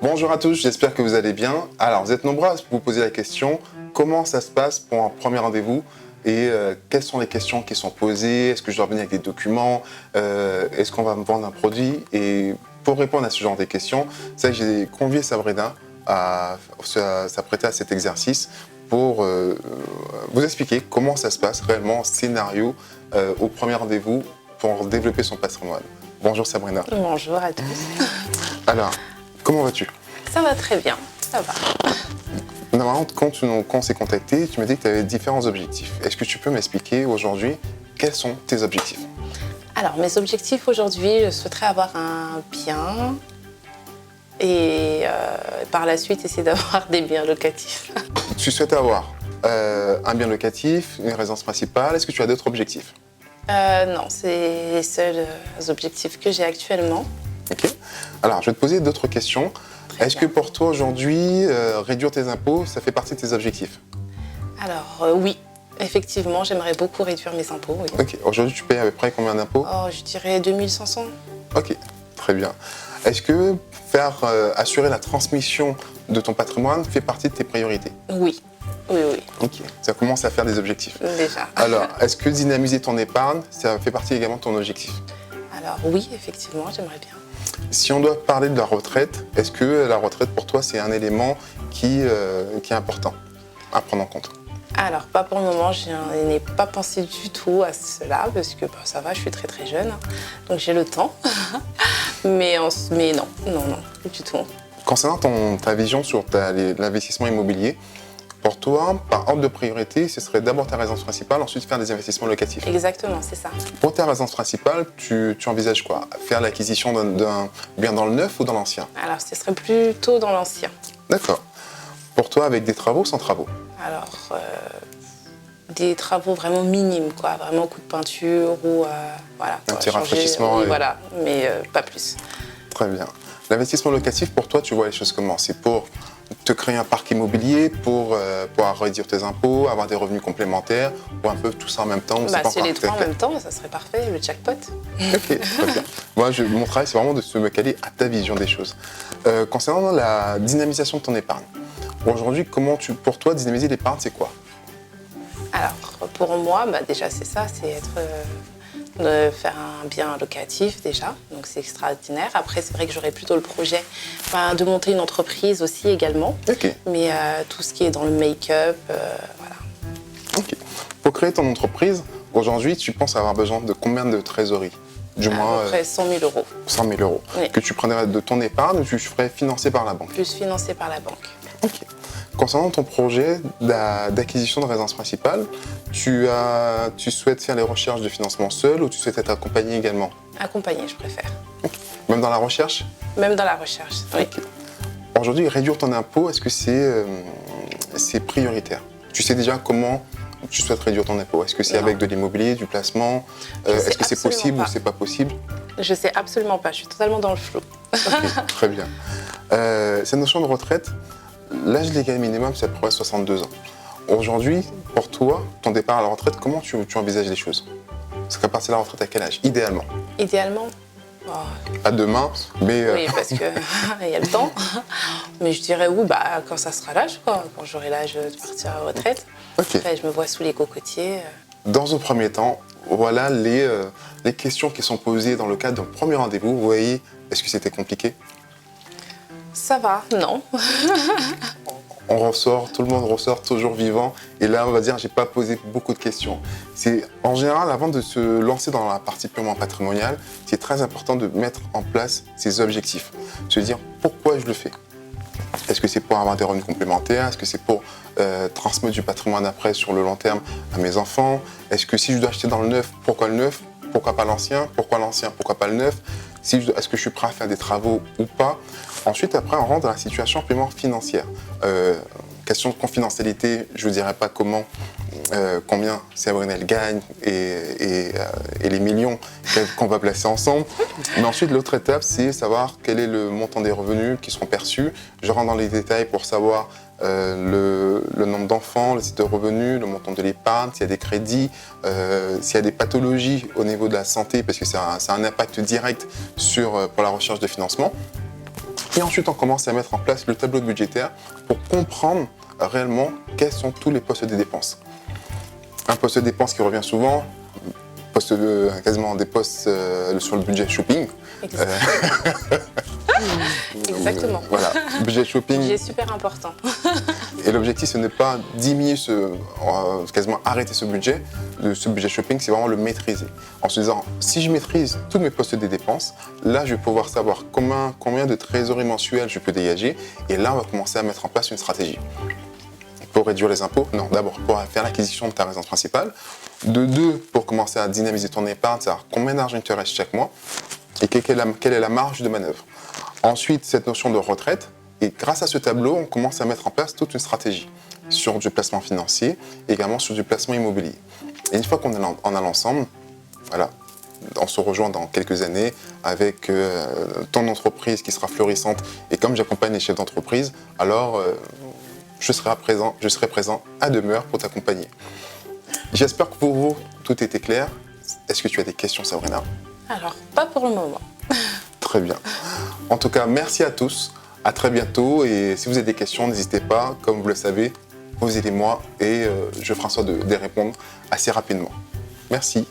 Bonjour à tous, j'espère que vous allez bien. Alors, vous êtes nombreux à vous poser la question, comment ça se passe pour un premier rendez-vous et quelles sont les questions qui sont posées? Est-ce que je dois venir avec des documents? Est-ce qu'on va me vendre un produit? Et pour répondre à ce genre de questions, c'est vrai que j'ai convié Sabrina à s'apprêter à cet exercice pour vous expliquer comment ça se passe réellement en scénario au premier rendez-vous pour développer son patrimoine. Bonjour Sabrina. Bonjour à tous. Alors, comment vas-tu? Ça va très bien, ça va. Normalement, quand on s'est contacté, tu m'as dit que tu avais différents objectifs. Est-ce que tu peux m'expliquer aujourd'hui quels sont tes objectifs? Alors, mes objectifs aujourd'hui, je souhaiterais avoir un bien et par la suite essayer d'avoir des biens locatifs. Tu souhaites avoir un bien locatif, une résidence principale. Est-ce que tu as d'autres objectifs? Non, c'est les seuls objectifs que j'ai actuellement. Ok. Alors, je vais te poser d'autres questions. Est-ce que pour toi aujourd'hui, réduire tes impôts, ça fait partie de tes objectifs? Alors, oui, effectivement, j'aimerais beaucoup réduire mes impôts. Oui. Ok. Aujourd'hui, tu payes à peu près combien d'impôts? Oh, je dirais 2500. Ok, très bien. Est-ce que assurer la transmission de ton patrimoine fait partie de tes priorités? Oui, oui, oui, Ok, ça commence à faire des objectifs. déjà. Alors, est-ce que dynamiser ton épargne, ça fait partie également de ton objectif? Alors oui, effectivement, j'aimerais bien. Si on doit parler de la retraite, est-ce que la retraite pour toi c'est un élément qui est important à prendre en compte? Alors, pas pour le moment, je n'ai pas pensé du tout à cela, parce que ça va, je suis très très jeune, donc j'ai le temps. mais non, du tout. Concernant ta vision sur l'investissement immobilier, pour toi, par ordre de priorité, ce serait d'abord ta résidence principale, ensuite faire des investissements locatifs. Exactement, c'est ça. Pour ta résidence principale, tu envisages quoi? Faire l'acquisition d'un bien dans le neuf ou dans l'ancien? Alors, ce serait plutôt dans l'ancien. D'accord. Pour toi, avec des travaux, sans travaux? Alors, des travaux vraiment minimes, quoi. Vraiment coup de peinture ou voilà. Un petit rafraîchissement. Oui, voilà, mais pas plus. Très bien. L'investissement locatif, pour toi, tu vois les choses comment? C'est pour te créer un parc immobilier, pour pouvoir réduire tes impôts, avoir des revenus complémentaires, ou un peu tout ça en même temps? C'est les trois en même temps, ça serait parfait, le jackpot. Ok, très bien. Moi, mon travail, c'est vraiment de me caler à ta vision des choses. Concernant la dynamisation de ton épargne, aujourd'hui, pour toi, dynamiser l'épargne, c'est quoi? Alors, pour moi, déjà, c'est ça, c'est de faire un bien locatif déjà, donc c'est extraordinaire. Après, c'est vrai que j'aurais plutôt le projet de monter une entreprise aussi également, Ok. mais tout ce qui est dans le make-up, voilà. Ok. Pour créer ton entreprise, aujourd'hui, tu penses avoir besoin de combien de trésorerie? Du moins, À peu près 100 000 euros. 100 000 euros. Oui. Que tu prendrais de ton épargne ou tu ferais financer par la banque? Plus financé par la banque. Ok. Concernant ton projet d'acquisition de résidence principale, tu souhaites faire les recherches de financement seul ou tu souhaites être accompagné également? Accompagné, je préfère. Même dans la recherche? Même dans la recherche, oui. Ok. Aujourd'hui, réduire ton impôt, est-ce que c'est prioritaire? Tu sais déjà comment tu souhaites réduire ton impôt? Est-ce que c'est Non. avec de l'immobilier, du placement? Est-ce que c'est absolument possible pas. ou c'est pas possible? Je sais absolument pas, je suis totalement dans le flou. Ok, très bien. Cette notion de retraite, l'âge légal minimum, c'est à peu près 62 ans. Aujourd'hui, pour toi, ton départ à la retraite, comment tu envisages les choses? C'est qu'à partir de la retraite, à quel âge, idéalement? Idéalement, À demain, mais oui, parce que il y a le temps. Mais je dirais oui, quand ça sera l'âge, quoi, quand j'aurai l'âge de partir à la retraite. ok. Après, je me vois sous les cocotiers. Dans un premier temps, voilà les questions qui sont posées dans le cadre d'un premier rendez-vous. Vous voyez, est-ce que c'était compliqué? Ça va, non. On ressort, tout le monde ressort toujours vivant. Et là, on va dire, j'ai pas posé beaucoup de questions. C'est en général, avant de se lancer dans la partie purement patrimoniale, c'est très important de mettre en place ses objectifs. Se dire pourquoi je le fais. Est-ce que c'est pour avoir des revenus complémentaires? Est-ce que c'est pour transmettre du patrimoine après sur le long terme à mes enfants? Est-ce que si je dois acheter dans le neuf, pourquoi le neuf? Pourquoi pas l'ancien? Pourquoi l'ancien? Pourquoi pas le neuf? Est-ce que je suis prêt à faire des travaux ou pas? Ensuite, après, on rentre dans la situation purement financière. Question de confidentialité, je ne vous dirai pas combien Sabrina gagne et les millions qu'on va placer ensemble. Mais ensuite, l'autre étape, c'est savoir quel est le montant des revenus qui seront perçus. Je rentre dans les détails pour savoir le nombre d'enfants, le site de revenus, le montant de l'épargne, s'il y a des crédits, s'il y a des pathologies au niveau de la santé, parce que ça a un impact direct pour la recherche de financement. Et ensuite, on commence à mettre en place le tableau budgétaire pour comprendre réellement quels sont tous les postes de dépenses. Un poste de dépense qui revient souvent, quasiment des postes sur le budget shopping. Exactement. Voilà, budget shopping. Budget super important. Et l'objectif, ce n'est pas diminuer, quasiment arrêter ce budget shopping, c'est vraiment le maîtriser. En se disant, si je maîtrise tous mes postes de dépenses, là, je vais pouvoir savoir combien de trésorerie mensuelle je peux dégager. Et là, on va commencer à mettre en place une stratégie. Pour réduire les impôts, non, d'abord pour faire l'acquisition de ta résidence principale. De deux, pour commencer à dynamiser ton épargne, savoir combien d'argent il te reste chaque mois et quelle est la marge de manœuvre. Ensuite, cette notion de retraite. Et grâce à ce tableau, on commence à mettre en place toute une stratégie sur du placement financier, également sur du placement immobilier. Et une fois qu'on a l'ensemble, voilà, on se rejoint dans quelques années avec ton entreprise qui sera florissante. Et comme j'accompagne les chefs d'entreprise, alors je serai présent à demeure pour t'accompagner. J'espère que pour vous, tout était clair. Est-ce que tu as des questions, Sabrina? Alors, pas pour le moment. Très bien. En tout cas, merci à tous. À très bientôt. Et si vous avez des questions, n'hésitez pas. Comme vous le savez, posez-les-moi et je ferai en sorte de répondre assez rapidement. Merci.